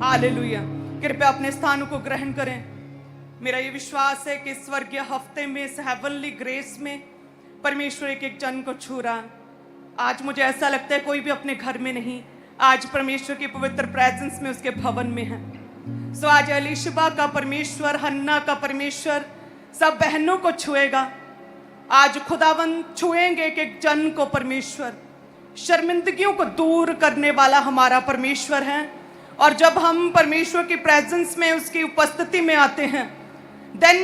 Hallelujah. कृपया अपने स्थानों को ग्रहण करें। मेरा ये विश्वास है कि स्वर्गीय हफ्ते में, इस हेवनली ग्रेस में परमेश्वर एक एक जन को छू रहा। आज मुझे ऐसा लगता है कोई भी अपने घर में नहीं, आज परमेश्वर की पवित्र प्रेजेंस में, उसके भवन में है। सो आज एलिशबा का परमेश्वर, हन्ना का परमेश्वर सब बहनों को छुएगा। आज खुदावन छुएंगे एक एक जन को। परमेश्वर शर्मिंदगियों को दूर करने वाला हमारा परमेश्वर है। और जब हम परमेश्वर की प्रेजेंस में, उसकी उपस्थिति में आते हैं, देन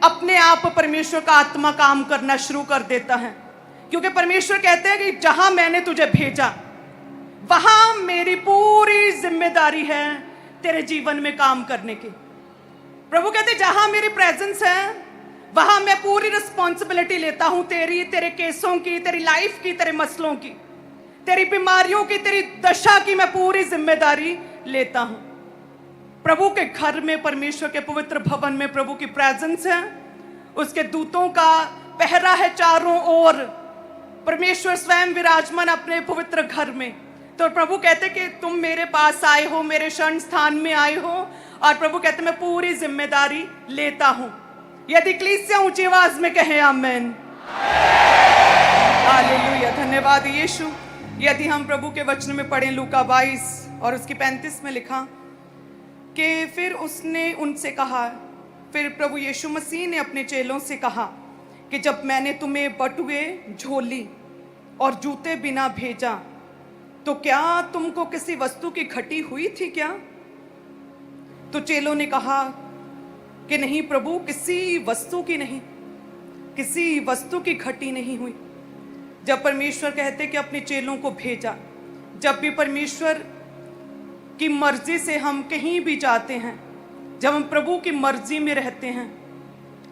अपने आप परमेश्वर का आत्मा काम करना शुरू कर देता है। क्योंकि परमेश्वर कहते हैं कि जहां मैंने तुझे भेजा वहां मेरी पूरी जिम्मेदारी है तेरे जीवन में काम करने की। प्रभु कहते हैं जहां मेरी प्रेजेंस है वहां मैं पूरी रिस्पॉन्सिबिलिटी लेता हूं, तेरे केसों की, तेरी लाइफ की, तेरे मसलों की, तेरी बीमारियों की, तेरी दशा की मैं पूरी जिम्मेदारी लेता हूं। प्रभु के घर में, परमेश्वर के पवित्र भवन में प्रभु की प्रेजेंस है। उसके दूतों का पहरा है चारों ओर। परमेश्वर स्वयं विराजमान अपने पवित्र घर में। तो प्रभु कहते कि तुम मेरे पास आए हो, मेरे शरण स्थान में आए हो, और प्रभु कहते मैं पूरी जिम्मेदारी लेता हूं। यदि कलीसिया ऊंची आवाज में कहे आमेन। हालेलुया, धन्यवाद यीशु। यदि हम प्रभु के वचन में पढ़ें लूका 22 और उसकी 35 में लिखा कि फिर उसने उनसे कहा, फिर प्रभु यीशु मसीह ने अपने चेलों से कहा कि जब मैंने तुम्हें बटुए, झोली और जूते बिना भेजा तो क्या तुमको किसी वस्तु की घटी हुई थी क्या? तो चेलों ने कहा कि नहीं प्रभु, किसी वस्तु की नहीं, किसी वस्तु की घटी नहीं हुई। जब परमेश्वर कहते कि अपने चेलों को भेजा, जब भी परमेश्वर की मर्जी से हम कहीं भी जाते हैं, जब हम प्रभु की मर्जी में रहते हैं,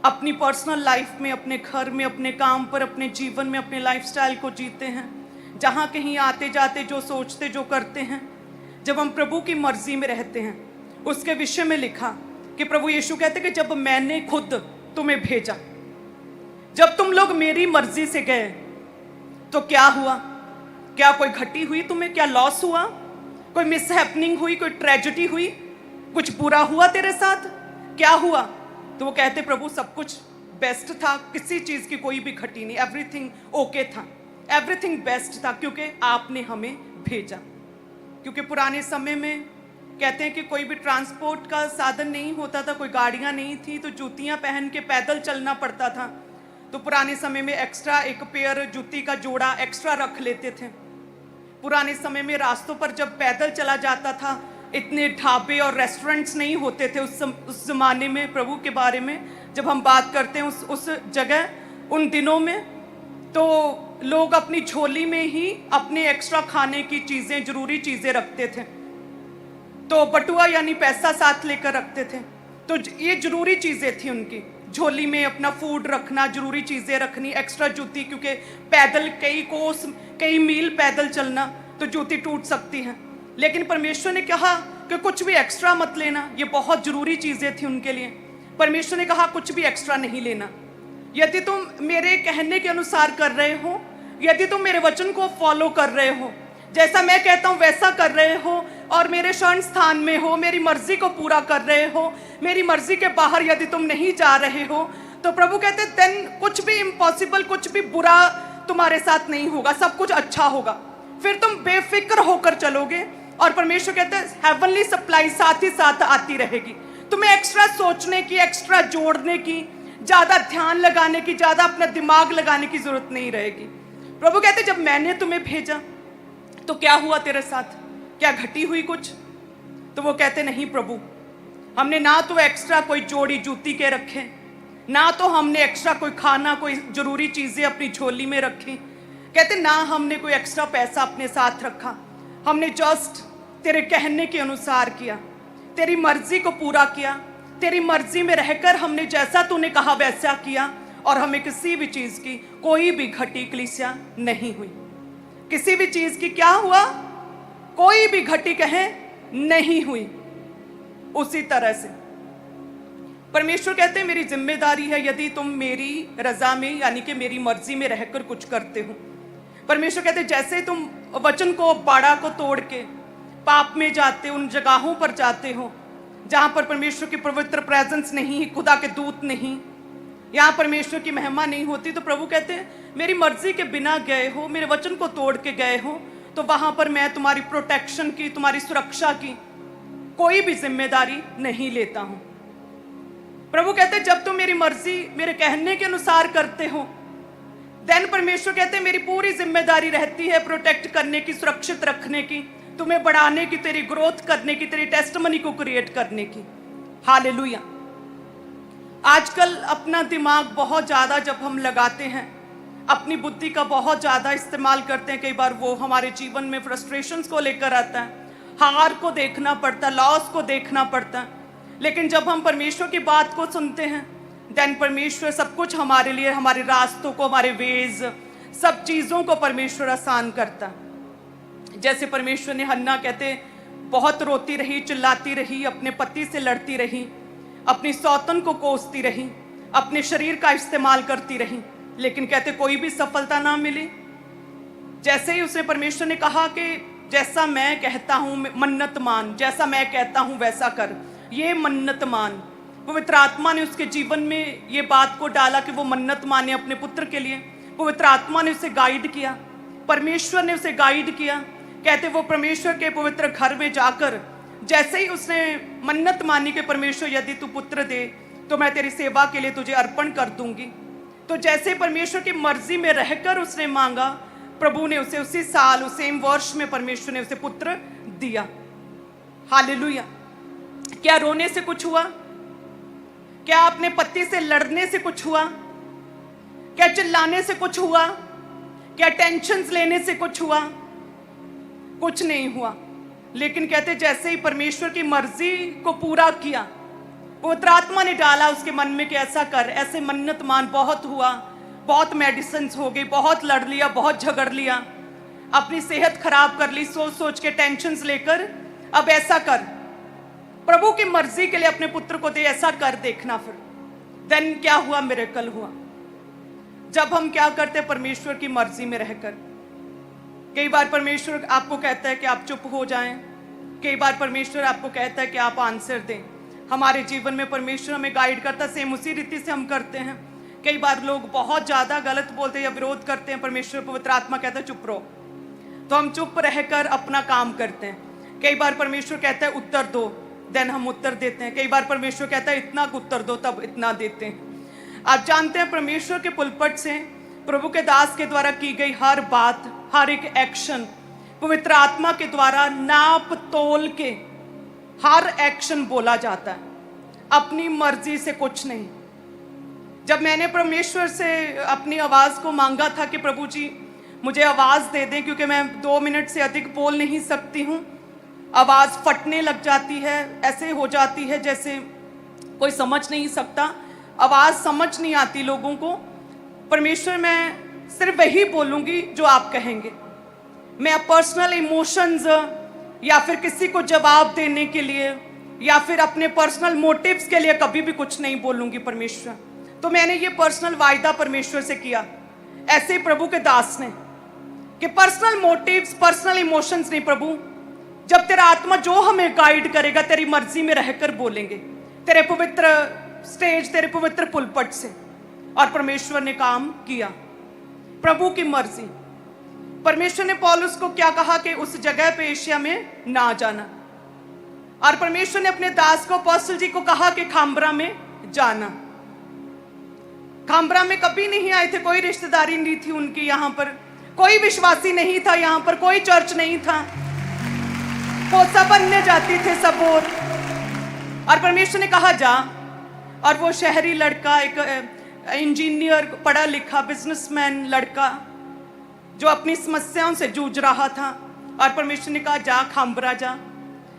अपनी पर्सनल लाइफ में, अपने घर में, अपने काम पर, अपने जीवन में, अपने लाइफस्टाइल को जीते हैं, जहाँ कहीं आते जाते जो सोचते, जो करते हैं, जब हम प्रभु की मर्जी में रहते हैं, उसके विषय में लिखा कि प्रभु यीशु कहते कि जब मैंने खुद तुम्हें भेजा, जब तुम लोग मेरी मर्जी से गए, तो क्या हुआ? क्या कोई घटी हुई तुम्हें? क्या लॉस हुआ? कोई मिसहैपनिंग हुई? कोई ट्रेजेडी हुई? कुछ बुरा हुआ तेरे साथ? क्या हुआ? तो वो कहते प्रभु सब कुछ बेस्ट था, किसी चीज की कोई भी घटी नहीं, एवरीथिंग ओके था, एवरीथिंग बेस्ट था, क्योंकि आपने हमें भेजा। क्योंकि पुराने समय में कहते हैं कि कोई भी ट्रांसपोर्ट का साधन नहीं होता था, कोई गाड़ियां नहीं थी, तो जूतियां पहन के पैदल चलना पड़ता था। तो पुराने समय में एक्स्ट्रा एक पेयर जूती का जोड़ा एक्स्ट्रा रख लेते थे। पुराने समय में रास्तों पर जब पैदल चला जाता था, इतने ढाबे और रेस्टोरेंट्स नहीं होते थे उस जमाने में। प्रभु के बारे में जब हम बात करते हैं उस जगह, उन दिनों में, तो लोग अपनी झोली में ही अपने एक्स्ट्रा खाने की चीजें, जरूरी चीजें रखते थे। तो बटुआ यानी पैसा साथ लेकर रखते थे। तो ये जरूरी चीजें थी उनकी, झोली में अपना फूड रखना, जरूरी चीजें रखनी, एक्स्ट्रा जूती, क्योंकि पैदल कई कोस, कई मील पैदल चलना, तो जूती टूट सकती है। लेकिन परमेश्वर ने कहा कि कुछ भी एक्स्ट्रा मत लेना, ये बहुत जरूरी चीजें थी उनके लिए। परमेश्वर ने कहा कुछ भी एक्स्ट्रा नहीं लेना। यदि तुम मेरे कहने के अनुसार कर रहे हो, यदि तुम मेरे वचन को फॉलो कर रहे हो, जैसा मैं कहता हूं वैसा कर रहे हो, और मेरे शरण स्थान में हो, मेरी मर्जी को पूरा कर रहे हो, मेरी मर्जी के बाहर यदि तुम नहीं जा रहे हो, तो प्रभु कहते देन कुछ भी इम्पॉसिबल, कुछ भी बुरा तुम्हारे साथ नहीं होगा, सब कुछ अच्छा होगा। फिर तुम बेफिक्र होकर चलोगे, और परमेश्वर कहते हैं हेवनली सप्लाई साथ ही साथ आती रहेगी। तुम्हें एक्स्ट्रा सोचने की, एक्स्ट्रा जोड़ने की, ज्यादा ध्यान लगाने की, ज्यादा अपना दिमाग लगाने की जरूरत नहीं रहेगी। प्रभु कहते जब मैंने तुम्हें भेजा तो क्या हुआ तेरे साथ? क्या घटी हुई कुछ? तो वो कहते नहीं प्रभु, हमने ना तो एक्स्ट्रा कोई जोड़ी जूती के रखे, ना तो हमने एक्स्ट्रा कोई खाना, कोई जरूरी चीजें अपनी झोली में रखी। कहते ना हमने कोई एक्स्ट्रा पैसा अपने साथ रखा, हमने जस्ट तेरे कहने के अनुसार किया, तेरी मर्जी को पूरा किया, तेरी मर्जी में रहकर हमने जैसा तूने कहा वैसा किया, और हमें किसी भी चीज की कोई भी घटी कलीसिया नहीं हुई। किसी भी चीज की क्या हुआ? कोई भी घटी कहे नहीं हुई। उसी तरह से परमेश्वर कहते हैं मेरी जिम्मेदारी है यदि तुम मेरी रजा में, यानी कि मेरी मर्जी में रहकर कुछ करते हो। परमेश्वर कहते हैं जैसे तुम वचन को, बाड़ा को तोड़ के पाप में जाते, उन जगहों पर जाते हो जहां पर परमेश्वर की पवित्र प्रेजेंस नहीं, खुदा के दूत नहीं, यहाँ परमेश्वर की महिमा नहीं होती, तो प्रभु कहते हैं मेरी मर्जी के बिना गए हो, मेरे वचन को तोड़ के गए हो, तो वहां पर मैं तुम्हारी प्रोटेक्शन की, तुम्हारी सुरक्षा की कोई भी जिम्मेदारी नहीं लेता हूं। प्रभु कहते हैं जब तुम मेरी मर्जी मेरे कहने के अनुसार करते हो, देन परमेश्वर कहते हैं मेरी पूरी जिम्मेदारी रहती है प्रोटेक्ट करने की, सुरक्षित रखने की, तुम्हें बढ़ाने की, तेरी ग्रोथ करने की, तेरी टेस्टिमनी को क्रिएट करने की। हालेलुया। आजकल अपना दिमाग बहुत ज़्यादा जब हम लगाते हैं, अपनी बुद्धि का बहुत ज़्यादा इस्तेमाल करते हैं, कई बार वो हमारे जीवन में फ्रस्ट्रेशंस को लेकर आता है, हार को देखना पड़ता है, लॉस को देखना पड़ता है। लेकिन जब हम परमेश्वर की बात को सुनते हैं, देन परमेश्वर सब कुछ हमारे लिए, हमारे रास्तों को, हमारे वेज, सब चीज़ों को परमेश्वर आसान करता है। जैसे परमेश्वर ने हन्ना कहते बहुत रोती रही, चिल्लाती रही, अपने पति से लड़ती रही, अपनी सौतन को कोसती रही, अपने शरीर का इस्तेमाल करती रही, लेकिन कहते कोई भी सफलता ना मिली। जैसे ही उसने, परमेश्वर ने कहा कि जैसा मैं कहता हूं मन्नत मान, जैसा मैं कहता हूं वैसा कर, ये मन्नत मान। पवित्र आत्मा ने उसके जीवन में ये बात को डाला कि वो मन्नत माने अपने पुत्र के लिए। पवित्र आत्मा ने उसे गाइड किया, परमेश्वर ने उसे गाइड किया। कहते वो परमेश्वर के पवित्र घर में जाकर जैसे ही उसने मन्नत मानी कि परमेश्वर यदि तू पुत्र दे तो मैं तेरी सेवा के लिए तुझे अर्पण कर दूंगी, तो जैसे परमेश्वर की मर्जी में रहकर उसने मांगा, प्रभु ने उसे उसी साल, उस सेम वर्ष में परमेश्वर ने उसे पुत्र दिया। हालेलुया। क्या रोने से कुछ हुआ? क्या अपने पति से लड़ने से कुछ हुआ? क्या चिल्लाने से कुछ हुआ? क्या टेंशन्स लेने से कुछ हुआ? कुछ नहीं हुआ। लेकिन कहते जैसे ही परमेश्वर की मर्जी को पूरा किया, पवित्र आत्मा ने डाला उसके मन में कि ऐसा कर, ऐसे मन्नत मान। बहुत हुआ, बहुत मेडिसिन हो गई, बहुत लड़ लिया, बहुत झगड़ लिया, अपनी सेहत खराब कर ली, सोच सोच के टेंशन्स लेकर, अब ऐसा कर, प्रभु की मर्जी के लिए अपने पुत्र को दे, ऐसा कर देखना। फिर देन क्या हुआ? मिरेकल हुआ। जब हम क्या करते हैं परमेश्वर की मर्जी में रहकर, कई बार परमेश्वर आपको कहता है कि आप चुप हो जाएं, कई बार परमेश्वर आपको कहता है कि आप आंसर दें। हमारे जीवन में परमेश्वर हमें गाइड करता, सेम उसी रीति से हम करते हैं। कई बार लोग बहुत ज़्यादा गलत बोलते हैं या विरोध करते हैं, परमेश्वर पवित्र आत्मा कहता है चुप रहो, तो हम चुप रहकर अपना काम करते हैं। कई बार परमेश्वर कहता है उत्तर दो, देन हम उत्तर देते हैं। कई बार परमेश्वर कहता है इतना उत्तर दो, तब इतना देते हैं। आप जानते हैं परमेश्वर के पुलपट से प्रभु के दास के द्वारा की गई हर बात, हर एक एक्शन पवित्र आत्मा के द्वारा नाप तोल के हर एक्शन बोला जाता है, अपनी मर्जी से कुछ नहीं। जब मैंने परमेश्वर से अपनी आवाज़ को मांगा था कि प्रभु जी मुझे आवाज़ दे दें, क्योंकि मैं 2 मिनट से अधिक बोल नहीं सकती हूँ, आवाज़ फटने लग जाती है, ऐसे हो जाती है जैसे कोई समझ नहीं सकता, आवाज़ समझ नहीं आती लोगों को। परमेश्वर मैं सिर्फ वही बोलूँगी जो आप कहेंगे, मैं पर्सनल इमोशंस या फिर किसी को जवाब देने के लिए या फिर अपने पर्सनल मोटिव्स के लिए कभी भी कुछ नहीं बोलूँगी परमेश्वर। तो मैंने ये पर्सनल वायदा परमेश्वर से किया, ऐसे प्रभु के दास ने, कि पर्सनल मोटिव्स, पर्सनल इमोशंस नहीं प्रभु, जब तेरा आत्मा जो हमें गाइड करेगा तेरी मर्जी में रहकर बोलेंगे, तेरे पवित्र स्टेज, तेरे पवित्र पुलपट से। और परमेश्वर ने काम किया, प्रभु की मर्जी। परमेश्वर ने पौलुस को क्या कहा कि उस जगह पे एशिया में ना जाना, और परमेश्वर ने अपने दास को, अपोस्टल जी को कहा कि खाम्बरा में जाना। खाम्बरा में कभी नहीं आए थे, कोई रिश्तेदारी नहीं थी उनकी, यहाँ पर कोई विश्वासी नहीं था, यहाँ पर कोई चर्च नहीं था, पोसा बनने जाती थे सब और परमेश्वर ने कहा जा। और वो शहरी लड़का, एक इंजीनियर, पढ़ा लिखा बिजनेसमैन लड़का जो अपनी समस्याओं से जूझ रहा था, और परमेश्वर ने कहा जा खाम्बरा जा,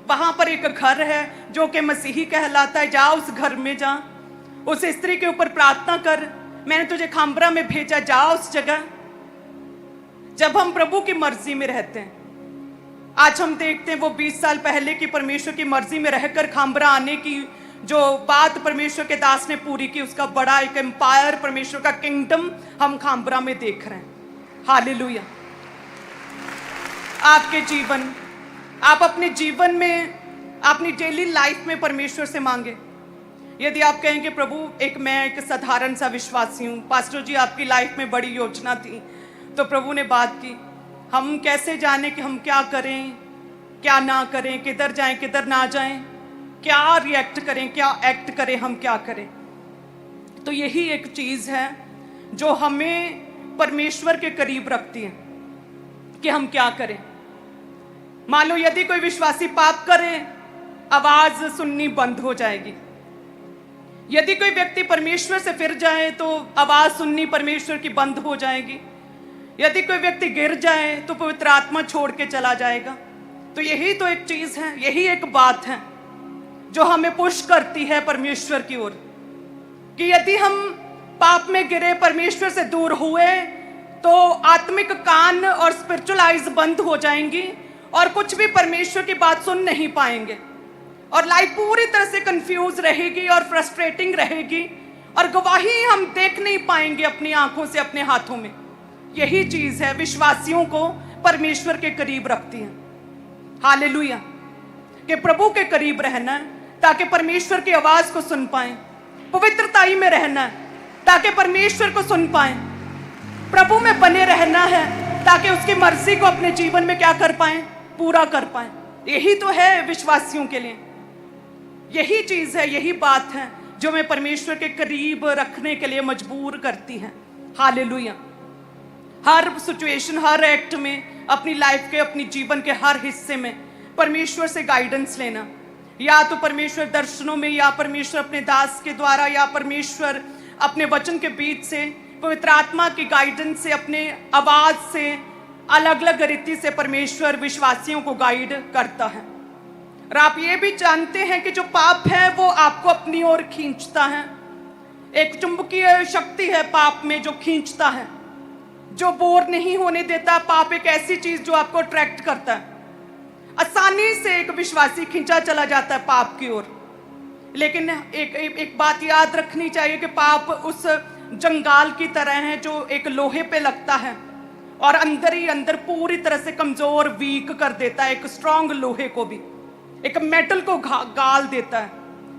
वहां पर एक घर है जो कि मसीही कहलाता है, जा उस घर में जा, उस स्त्री के ऊपर प्रार्थना कर, मैंने तुझे खाम्बरा में भेजा, जा उस जगह। जब हम प्रभु की मर्जी में रहते हैं, आज हम देखते हैं वो 20 साल पहले की परमेश्वर की मर्जी में रहकर खाम्बरा आने की जो बात परमेश्वर के दास ने पूरी की, उसका बड़ा एक एम्पायर, परमेश्वर का किंगडम हम खाम्बरा में देख रहे हैं। हालेलुया। आपके जीवन, आप अपने जीवन में, अपनी डेली लाइफ में परमेश्वर से मांगे। यदि आप कहें कि प्रभु मैं एक साधारण सा विश्वासी हूँ, पास्टर जी आपकी लाइफ में बड़ी योजना थी, तो प्रभु ने बात की, हम कैसे जाने कि हम क्या करें क्या ना करें, किधर जाएं किधर ना जाएं, क्या रिएक्ट करें क्या एक्ट करें, हम क्या करें। तो यही एक चीज है जो हमें परमेश्वर के करीब रखती है कि हम क्या करें। मान लो यदि कोई विश्वासी पाप करे, आवाज सुननी बंद हो जाएगी। यदि कोई व्यक्ति परमेश्वर से फिर जाए तो आवाज सुननी परमेश्वर की बंद हो जाएगी। यदि कोई व्यक्ति गिर जाए तो पवित्र आत्मा छोड़ के चला जाएगा। तो यही तो एक चीज है, यही एक बात है जो हमें पुश करती है परमेश्वर की ओर, कि यदि हम पाप में गिरे, परमेश्वर से दूर हुए, तो आत्मिक कान और स्पिरिचुअल आइज बंद हो जाएंगी और कुछ भी परमेश्वर की बात सुन नहीं पाएंगे और लाइफ पूरी तरह से कंफ्यूज रहेगी और फ्रस्ट्रेटिंग रहेगी और गवाही हम देख नहीं पाएंगे अपनी आंखों से, अपने हाथों में। यही चीज है विश्वासियों को परमेश्वर के करीब रखती है। हालेलुया, कि प्रभु के करीब रहना है ताकि परमेश्वर की आवाज को सुन पाए, पवित्रताई में रहना है ताकि परमेश्वर को सुन पाए, प्रभु में बने रहना है ताकि उसकी मर्जी को अपने जीवन में क्या कर पाए, पूरा कर पाए। यही तो है विश्वासियों के लिए, यही चीज है, यही बात है जो हमें परमेश्वर के करीब रखने के लिए मजबूर करती है। हालेलुया। हर सिचुएशन, हर एक्ट में, अपनी लाइफ के, अपनी जीवन के हर हिस्से में परमेश्वर से गाइडेंस लेना, या तो परमेश्वर दर्शनों में, या परमेश्वर अपने दास के द्वारा, या परमेश्वर अपने वचन के बीच से, पवित्र आत्मा की गाइडेंस से, अपने आवाज से, अलग अलग रीति से परमेश्वर विश्वासियों को गाइड करता है। और आप ये भी जानते हैं कि जो पाप है वो आपको अपनी ओर खींचता है। एक चुंबकीय शक्ति है पाप में जो खींचता है, जो बोर नहीं होने देता। पाप एक ऐसी चीज जो आपको अट्रैक्ट करता है। आसानी से एक विश्वासी खींचा चला जाता है पाप की ओर। लेकिन एक बात याद रखनी चाहिए कि पाप उस जंगाल की तरह है जो एक लोहे पे लगता है और अंदर ही अंदर पूरी तरह से कमजोर, वीक कर देता है। एक स्ट्रांग लोहे को भी, एक मेटल को गाल देता है,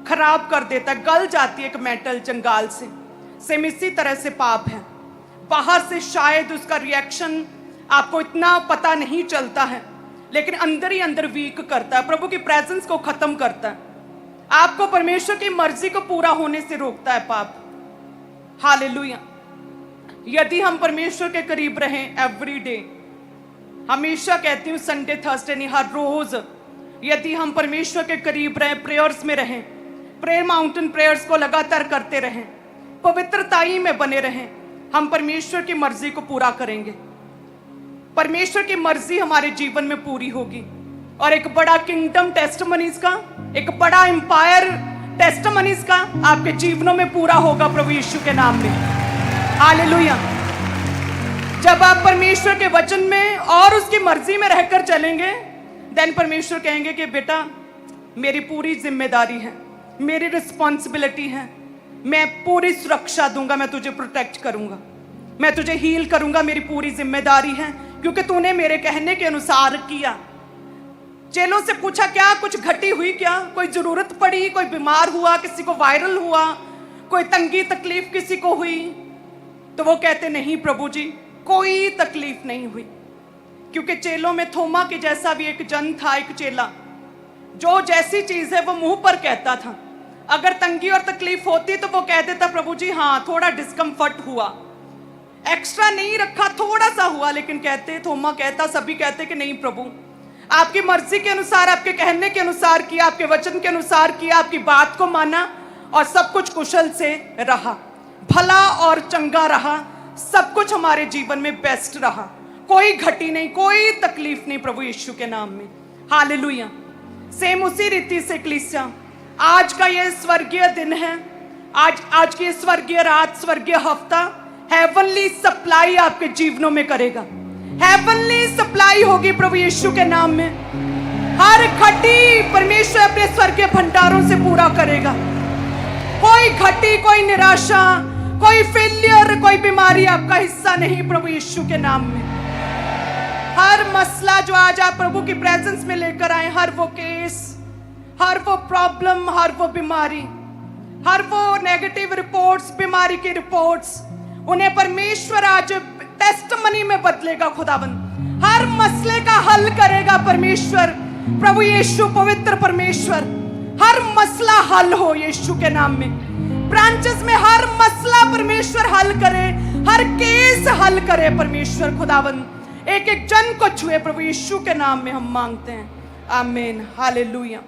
खराब कर देता है, गल जाती है एक मेटल जंगाल से। सेम इसी तरह से पाप है। बाहर से शायद उसका रिएक्शन आपको इतना पता नहीं चलता है, लेकिन अंदर ही अंदर वीक करता है, प्रभु की प्रेजेंस को खत्म करता है, आपको परमेश्वर की मर्जी को पूरा होने से रोकता है पाप। हालेलुया। यदि हम परमेश्वर के करीब रहें एवरी डे, हमेशा कहती हूँ संडे थर्सडे नहीं, हर रोज यदि हम परमेश्वर के करीब रहें, प्रेयर्स में रहें, प्रेयर माउंटेन प्रेयर्स को लगातार करते रहें, पवित्रताई में बने रहें, हम परमेश्वर की मर्जी को पूरा करेंगे। परमेश्वर की मर्जी हमारे जीवन में पूरी होगी और एक बड़ा किंगडम टेस्टमनीज का, एक बड़ा एम्पायर टेस्टमनीज का आपके जीवनों में पूरा होगा प्रभु यीशु के नाम में। हालेलुया। जब आप परमेश्वर के वचन में और उसकी मर्जी में रहकर चलेंगे, देन परमेश्वर कहेंगे कि बेटा मेरी पूरी जिम्मेदारी है, मेरी रिस्पॉन्सिबिलिटी है, मैं पूरी सुरक्षा दूंगा, मैं तुझे प्रोटेक्ट करूंगा, मैं तुझे हील करूंगा, मेरी पूरी जिम्मेदारी है क्योंकि तूने मेरे कहने के अनुसार किया। चेलों से पूछा क्या कुछ घटी हुई, क्या कोई जरूरत पड़ी, कोई बीमार हुआ, किसी को वायरल हुआ, कोई तंगी तकलीफ किसी को हुई? तो वो कहते नहीं प्रभु जी कोई तकलीफ नहीं हुई। क्योंकि चेलों में थोमा के जैसा भी एक जन था, एक चेला जो जैसी चीज है वो मुंह पर कहता था। अगर तंगी और तकलीफ होती तो वो कह देता प्रभु जी हाँ थोड़ा डिस्कम्फर्ट हुआ, एक्स्ट्रा नहीं रखा, थोड़ा सा हुआ। लेकिन कहते, थोमा कहता, सभी कहते कि नहीं प्रभु आपकी मर्जी के अनुसार, आपके कहने के अनुसार किया, आपके वचन के अनुसार किया, आपकी बात को माना और सब कुछ कुशल से रहा, भला और चंगा रहा, सब कुछ हमारे जीवन में बेस्ट रहा, कोई घटी नहीं, कोई तकलीफ नहीं प्रभु यीशु के नाम में। हालेलुया। सेम उसी रीति से कलीसिया, आज का ये स्वर्गीय दिन है, आज की स्वर्गीय रात, स्वर्गीय हफ्ता हेवनली सप्लाई आपके जीवनों में करेगा। हेवनली सप्लाई होगी प्रभु यीशु के नाम में। हर घटी परमेश्वर अपने स्वर्गीय भंडारों से पूरा करेगा। कोई घटी, कोई निराशा, कोई फेलियर, कोई बीमारी आपका हिस्सा नहीं प्रभु यीशु के नाम में। हर मसला जो आज आप प्रभु की प्रेजेंस में लेकर आए, हर वो केस, हर वो प्रॉब्लम, हर वो बीमारी, हर वो नेगेटिव रिपोर्ट्स, बीमारी की रिपोर्ट्स, उन्हें परमेश्वर आज टेस्टमनी में बदलेगा खुदावंद। हर मसले का हल करेगा परमेश्वर, प्रभु यीशु पवित्र परमेश्वर। हर मसला हल हो यीशु के नाम में। ब्रांचेस में हर मसला परमेश्वर हल करे, हर केस हल करे परमेश्वर खुदावंद। एक एक जन को छुए प्रभु यीशु के नाम में हम मांगते हैं, आमीन, हालेलुया।